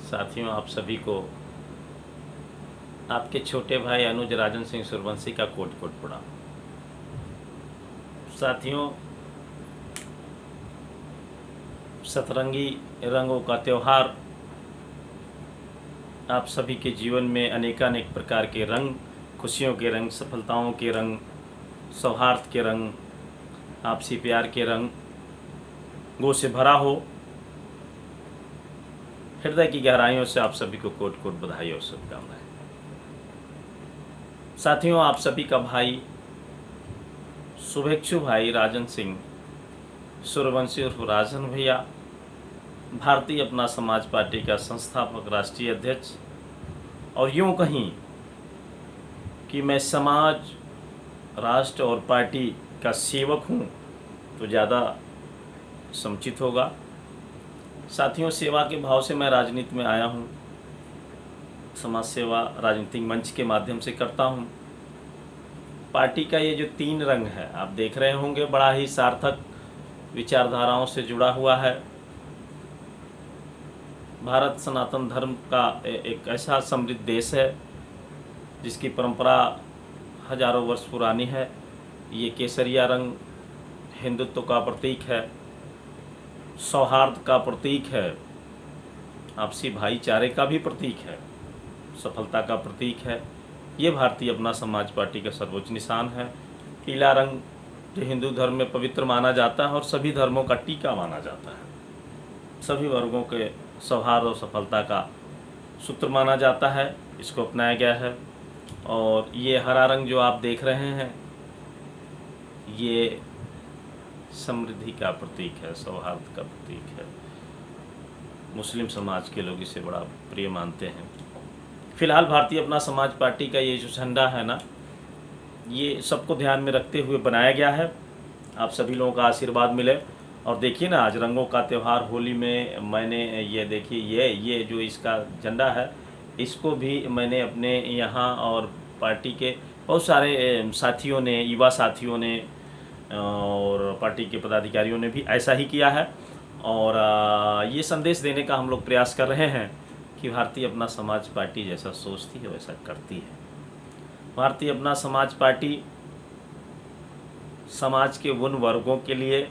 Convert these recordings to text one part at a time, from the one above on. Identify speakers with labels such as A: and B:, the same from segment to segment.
A: साथियों, आप सभी को आपके छोटे भाई अनुज राजन सिंह सूर्यवंशी का कोट कोट प्रणाम। साथियों, सतरंगी रंगों का त्यौहार आप सभी के जीवन में अनेकानेक प्रकार के रंग, खुशियों के रंग, सफलताओं के रंग, सौहार्द के रंग, आपसी प्यार के रंगों से भरा हो। हृदय की गहराइयों से आप सभी को कोट कोट बधाई और शुभकामनाएं। साथियों, आप सभी का भाई शुभेच्छु भाई राजन सिंह सूर्यवंशी उर्फ राजन भैया, भारतीय अपना समाज पार्टी का संस्थापक राष्ट्रीय अध्यक्ष, और यूँ कहीं कि मैं समाज, राष्ट्र और पार्टी का सेवक हूँ तो ज़्यादा समुचित होगा। साथियों, सेवा के भाव से मैं राजनीति में आया हूँ। समाज सेवा राजनीतिक मंच के माध्यम से करता हूँ। पार्टी का ये जो 3 रंग है आप देख रहे होंगे, बड़ा ही सार्थक विचारधाराओं से जुड़ा हुआ है। भारत सनातन धर्म का एक ऐसा समृद्ध देश है जिसकी परंपरा हजारों वर्ष पुरानी है। ये केसरिया रंग हिंदुत्व का प्रतीक है, सौहार्द का प्रतीक है, आपसी भाईचारे का भी प्रतीक है, सफलता का प्रतीक है। ये भारतीय अपना समाज पार्टी का सर्वोच्च निशान है। पीला रंग जो हिंदू धर्म में पवित्र माना जाता है और सभी धर्मों का टीका माना जाता है, सभी वर्गों के सौहार्द और सफलता का सूत्र माना जाता है, इसको अपनाया गया है। और ये हरा रंग जो आप देख रहे हैं, ये समृद्धि का प्रतीक है, सौहार्द का प्रतीक है। मुस्लिम समाज के लोग इसे बड़ा प्रिय मानते हैं। फिलहाल भारतीय अपना समाज पार्टी का ये जो झंडा है ना, ये सबको ध्यान में रखते हुए बनाया गया है। आप सभी लोगों का आशीर्वाद मिले। और देखिए ना, आज रंगों का त्यौहार होली में मैंने ये देखिए ये जो इसका झंडा है, इसको भी मैंने अपने यहाँ और पार्टी के बहुत सारे साथियों ने, युवा साथियों ने और पार्टी के पदाधिकारियों ने भी ऐसा ही किया है। और ये संदेश देने का हम लोग प्रयास कर रहे हैं कि भारतीय अपना समाज पार्टी जैसा सोचती है वैसा करती है। भारतीय अपना समाज पार्टी समाज के उन वर्गों के लिए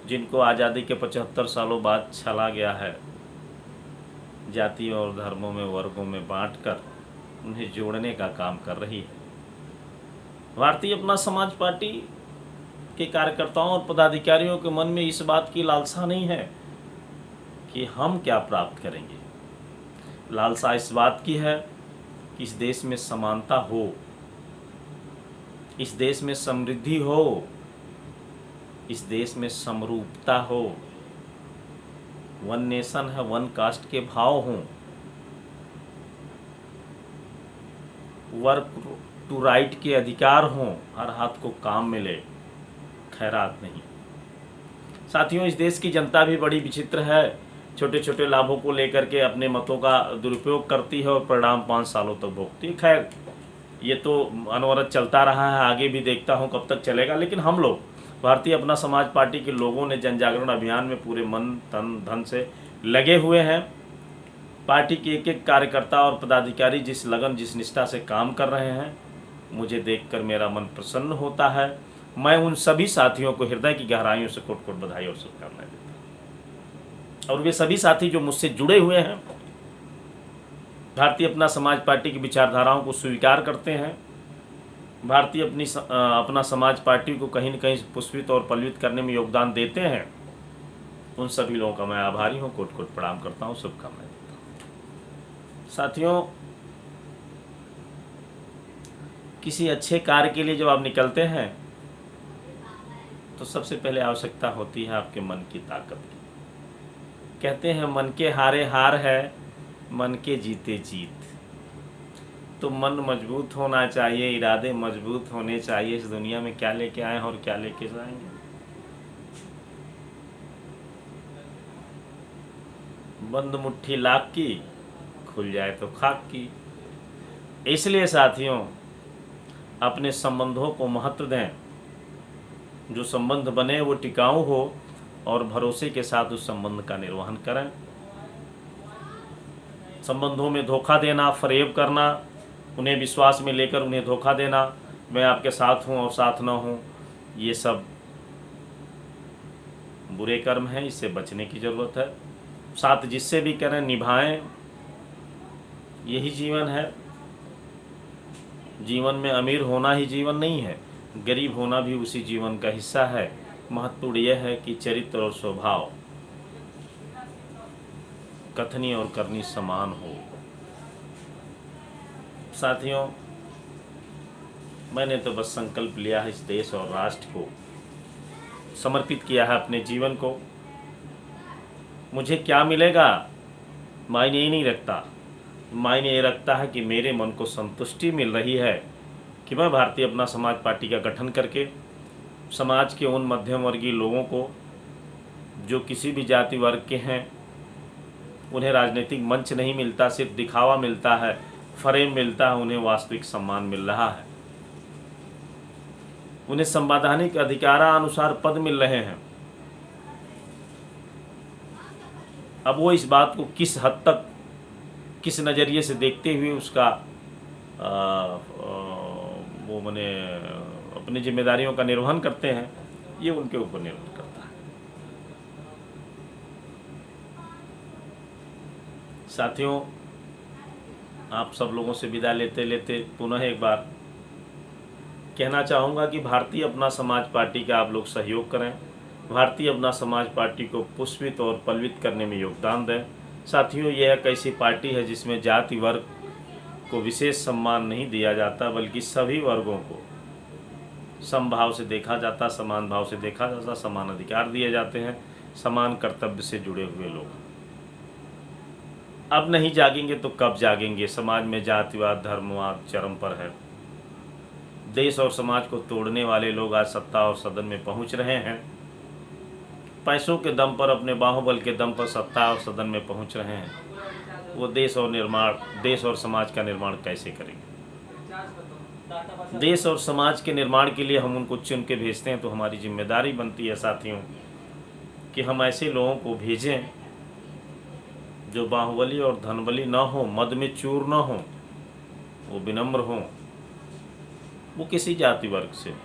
A: जिनको आज़ादी के 75 सालों बाद छला गया है, जातियों और धर्मों में, वर्गों में बांटकर उन्हें जोड़ने का काम कर रही है। भारतीय अपना समाज पार्टी के कार्यकर्ताओं और पदाधिकारियों के मन में इस बात की लालसा नहीं है कि हम क्या प्राप्त करेंगे। लालसा इस बात की है कि इस देश में समानता हो, इस देश में समृद्धि हो, इस देश में समरूपता हो, वन नेशन है, वन कास्ट के भाव हों, वर्क टू राइट के अधिकार हों, हर हाथ को काम मिले, खैरात नहीं। साथियों, इस देश की जनता भी बड़ी विचित्र है। छोटे छोटे लाभों को लेकर के अपने मतों का दुरुपयोग करती है और परिणाम 5 सालों तक भोगती है। खैर, ये तो अनवरत चलता रहा है, आगे भी देखता हूँ कब तक चलेगा। लेकिन हम लोग भारतीय अपना समाज पार्टी के लोगों ने जन जागरण अभियान में पूरे मन तन धन से लगे हुए हैं। पार्टी के एक एक कार्यकर्ता और पदाधिकारी जिस लगन, जिस निष्ठा से काम कर रहे हैं, मुझे देखकर मेरा मन प्रसन्न होता है। मैं उन सभी साथियों को हृदय की गहराइयों से कोट कोट बधाई और शुभकामनाएं देता हूँ। और वे सभी साथी जो मुझसे जुड़े हुए हैं, भारतीय अपना समाज पार्टी की विचारधाराओं को स्वीकार करते हैं, भारतीय अपना समाज पार्टी को कहीं न कहीं पुष्पित और पल्वित करने में योगदान देते हैं, उन सभी लोगों का मैं आभारी हूँ, कोट कोट प्रणाम करता हूँ, शुभकामनाएं देता हूँ। साथियों, किसी अच्छे कार्य के लिए जब आप निकलते हैं तो सबसे पहले आवश्यकता होती है आपके मन की ताकत की। कहते हैं मन के हारे हार है, मन के जीते जीत। तो मन मजबूत होना चाहिए, इरादे मजबूत होने चाहिए। इस दुनिया में क्या लेके आए हैं और क्या लेके जाएंगे। बंद मुट्ठी लाख की, खुल जाए तो खाक की। इसलिए साथियों, अपने संबंधों को महत्व दें। जो संबंध बने वो टिकाऊ हो और भरोसे के साथ उस संबंध का निर्वहन करें। संबंधों में धोखा देना, फरेब करना, उन्हें विश्वास में लेकर उन्हें धोखा देना, मैं आपके साथ हूँ और साथ ना हूँ, ये सब बुरे कर्म हैं, इससे बचने की ज़रूरत है। साथ जिससे भी करें निभाएं, यही जीवन है। जीवन में अमीर होना ही जीवन नहीं है, गरीब होना भी उसी जीवन का हिस्सा है। महत्वपूर्ण यह है कि चरित्र और स्वभाव, कथनी और करनी समान हो। साथियों, मैंने तो बस संकल्प लिया है, इस देश और राष्ट्र को समर्पित किया है अपने जीवन को। मुझे क्या मिलेगा मायने ही नहीं रखता, मायने ये रखता है कि मेरे मन को संतुष्टि मिल रही है कि मैं भारतीय अपना समाज पार्टी का गठन करके समाज के उन मध्यम वर्गीय लोगों को जो किसी भी जाति वर्ग के हैं, उन्हें राजनीतिक मंच नहीं मिलता, सिर्फ दिखावा मिलता है, फरेब मिलता है, उन्हें वास्तविक सम्मान मिल रहा है, उन्हें संवैधानिक अधिकारानुसार पद मिल रहे हैं। अब वो इस बात को किस हद तक, किस नज़रिए से देखते हुए उसका वो मने अपनी जिम्मेदारियों का निर्वहन करते हैं, ये उनके ऊपर निर्भर करता है। साथियों, आप सब लोगों से विदा लेते लेते पुनः एक बार कहना चाहूँगा कि भारतीय अपना समाज पार्टी का आप लोग सहयोग करें, भारतीय अपना समाज पार्टी को पुष्पित और पल्वित करने में योगदान दें। साथियों, यह एक ऐसी पार्टी है जिसमें जाति वर्ग को विशेष सम्मान नहीं दिया जाता, बल्कि सभी वर्गों को समभाव से देखा जाता, समान भाव से देखा जाता, समान अधिकार दिए जाते हैं, समान कर्तव्य से जुड़े हुए लोग। अब नहीं जागेंगे तो कब जागेंगे? समाज में जातिवाद, धर्मवाद चरम पर है। देश और समाज को तोड़ने वाले लोग आज सत्ता और सदन में पहुंच रहे हैं। पैसों के दम पर, अपने बाहुबल के दम पर सत्ता और सदन में पहुंच रहे हैं। वो देश और समाज का निर्माण कैसे करेंगे? देश और समाज के निर्माण के लिए हम उनको चुन के भेजते हैं, तो हमारी जिम्मेदारी बनती है साथियों कि हम ऐसे लोगों को भेजें जो बाहुबली और धनबली न हो, मद में चूर न हो, वो विनम्र हों, वो किसी जाति वर्ग से हो,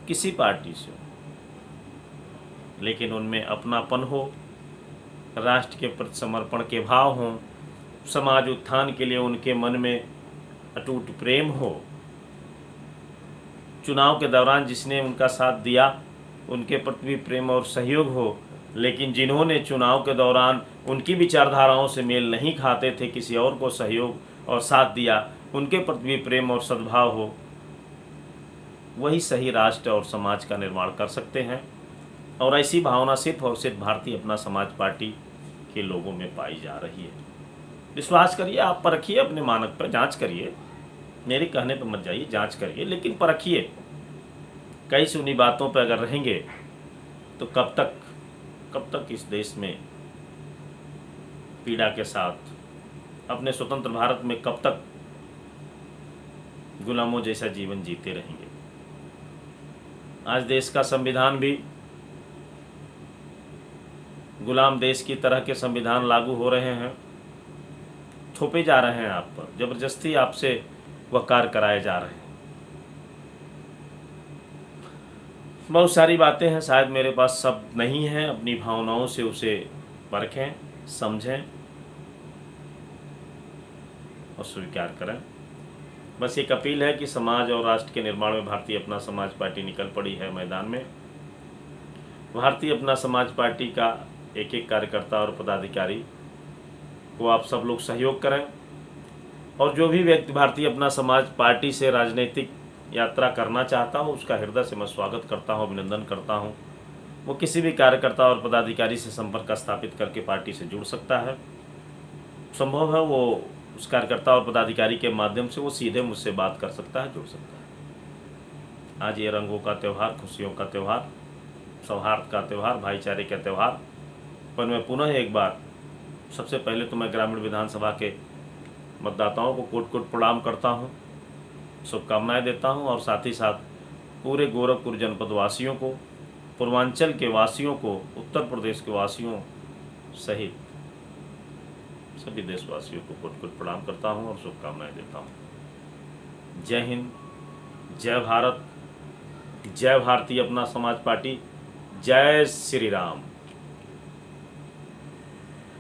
A: किसी पार्टी से हो, लेकिन उनमें अपनापन हो, राष्ट्र के प्रति समर्पण के भाव हों, समाज उत्थान के लिए उनके मन में अटूट प्रेम हो। चुनाव के दौरान जिसने उनका साथ दिया उनके प्रति भी प्रेम और सहयोग हो, लेकिन जिन्होंने चुनाव के दौरान उनकी विचारधाराओं से मेल नहीं खाते थे, किसी और को सहयोग और साथ दिया, उनके प्रति भी प्रेम और सद्भाव हो, वही सही राष्ट्र और समाज का निर्माण कर सकते हैं। और ऐसी भावना सिर्फ और सिर्फ भारतीय अपना समाज पार्टी के लोगों में पाई जा रही है। विश्वास करिए, आप परखिए, अपने मानक पर जांच करिए, मेरे कहने पर मत जाइए, जांच करिए, लेकिन परखिए। कई सुनी बातों पर अगर रहेंगे तो कब तक इस देश में पीड़ा के साथ अपने स्वतंत्र भारत में कब तक गुलामों जैसा जीवन जीते रहेंगे? आज देश का संविधान भी गुलाम देश की तरह के संविधान लागू हो रहे हैं, थोपे जा रहे हैं आप पर, जबरदस्ती आपसे वह कार्य कराए जा रहे हैं। बहुत सारी बातें हैं, शायद मेरे पास शब्द नहीं हैं, अपनी भावनाओं से उसे परखें, समझें और स्वीकार करें। बस एक अपील है कि समाज और राष्ट्र के निर्माण में भारतीय अपना समाज पार्टी निकल पड़ी है मैदान में। भारतीय अपना समाज पार्टी का एक एक कार्यकर्ता और पदाधिकारी को आप सब लोग सहयोग करें, और जो भी व्यक्ति भारतीय अपना समाज पार्टी से राजनीतिक यात्रा करना चाहता हो, उसका हृदय से मैं स्वागत करता हूं, अभिनंदन करता हूं। वो किसी भी कार्यकर्ता और पदाधिकारी से संपर्क स्थापित करके पार्टी से जुड़ सकता है। संभव है वो उस कार्यकर्ता और पदाधिकारी के माध्यम से वो सीधे मुझसे बात कर सकता है, जुड़ सकता है। आज ये रंगों का त्यौहार, खुशियों का त्यौहार, सौहार्द का त्यौहार, भाईचारे का त्यौहार पर मैं पुनः एक बार, सबसे पहले तो मैं ग्रामीण विधानसभा के मतदाताओं को कोट कोट प्रणाम करता हूं, शुभकामनाएं देता हूं, और साथ ही साथ पूरे गोरखपुर जनपद वासियों को, पूर्वांचल के वासियों को, उत्तर प्रदेश के वासियों सहित सभी देशवासियों को कोटि कोटि प्रणाम करता हूँ और शुभकामनाएं देता हूँ। जय हिंद, जय भारत, जय भारतीय अपना समाज पार्टी, जय श्री राम।